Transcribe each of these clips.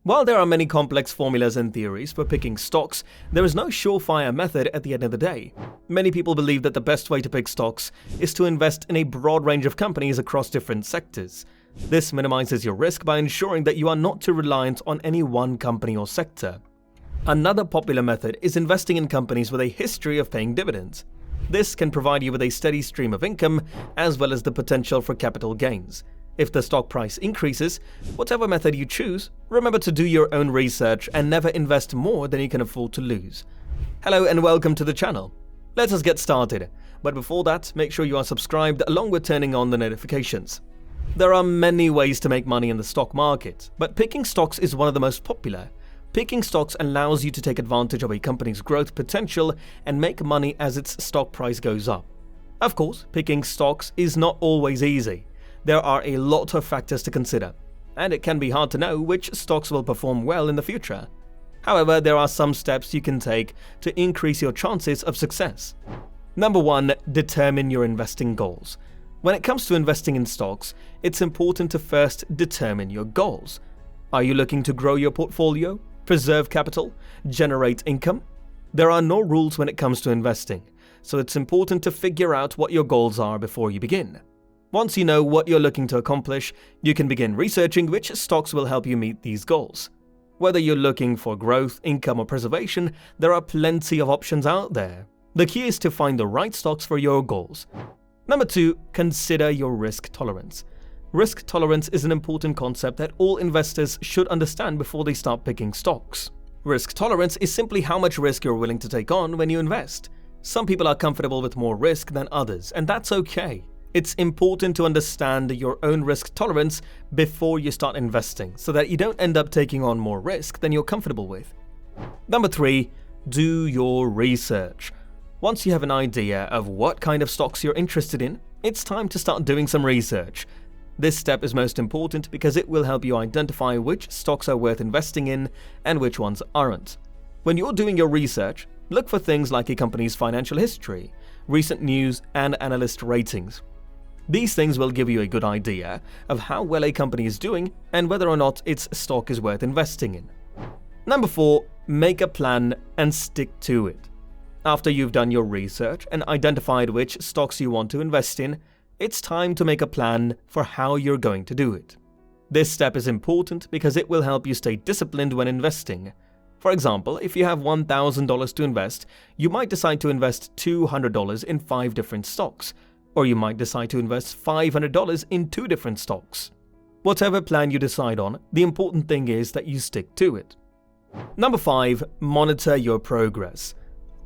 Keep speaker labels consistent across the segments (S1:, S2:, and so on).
S1: While there are many complex formulas and theories for picking stocks, there is no surefire method at the end of the day. Many people believe that the best way to pick stocks is to invest in a broad range of companies across different sectors. This minimizes your risk by ensuring that you are not too reliant on any one company or sector. Another popular method is investing in companies with a history of paying dividends. This can provide you with a steady stream of income as well as the potential for capital gains. If the stock price increases, whatever method you choose, remember to do your own research and never invest more than you can afford to lose. Hello and welcome to the channel. Let us get started, but before that, make sure you are subscribed along with turning on the notifications. There are many ways to make money in the stock market, but picking stocks is one of the most popular. Picking stocks allows you to take advantage of a company's growth potential and make money as its stock price goes up. Of course, picking stocks is not always easy. There are a lot of factors to consider, and it can be hard to know which stocks will perform well in the future. However, there are some steps you can take to increase your chances of success. Number 1. Determine your investing goals. When it comes to investing in stocks, it's important to first determine your goals. Are you looking to grow your portfolio, preserve capital, generate income? There are no rules when it comes to investing, so it's important to figure out what your goals are before you begin. Once you know what you're looking to accomplish, you can begin researching which stocks will help you meet these goals. Whether you're looking for growth, income, or preservation, there are plenty of options out there. The key is to find the right stocks for your goals. Number 2. Consider your risk tolerance. Risk tolerance is an important concept that all investors should understand before they start picking stocks. Risk tolerance is simply how much risk you're willing to take on when you invest. Some people are comfortable with more risk than others, and that's okay. It's important to understand your own risk tolerance before you start investing so that you don't end up taking on more risk than you're comfortable with. Number 3. Do your research. Once you have an idea of what kind of stocks you're interested in, it's time to start doing some research. This step is most important because it will help you identify which stocks are worth investing in and which ones aren't. When you're doing your research, look for things like a company's financial history, recent news, and analyst ratings. These things will give you a good idea of how well a company is doing and whether or not its stock is worth investing in. Number 4. Make a plan and stick to it. After you've done your research and identified which stocks you want to invest in, it's time to make a plan for how you're going to do it. This step is important because it will help you stay disciplined when investing. For example, if you have $1,000 to invest, you might decide to invest $200 in 5 different stocks. Or you might decide to invest $500 in 2 different stocks. Whatever plan you decide on, the important thing is that you stick to it. Number 5. Monitor your progress.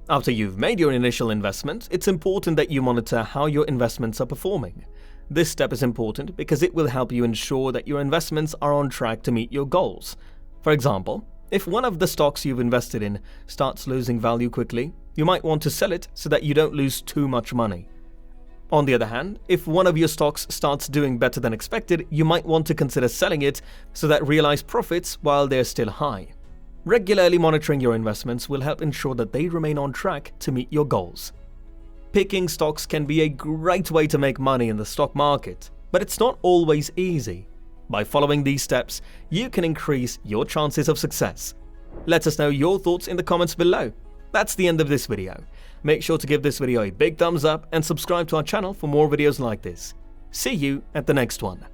S1: After you've made your initial investment, it's important that you monitor how your investments are performing. This step is important because it will help you ensure that your investments are on track to meet your goals. For example, if one of the stocks you've invested in starts losing value quickly, you might want to sell it so that you don't lose too much money. On the other hand, if one of your stocks starts doing better than expected, you might want to consider selling it so that realize profits while they're still high. Regularly monitoring your investments will help ensure that they remain on track to meet your goals. Picking stocks can be a great way to make money in the stock market, but it's not always easy. By following these steps, you can increase your chances of success. Let us know your thoughts in the comments below. That's the end of this video. Make sure to give this video a big thumbs up and subscribe to our channel for more videos like this. See you at the next one.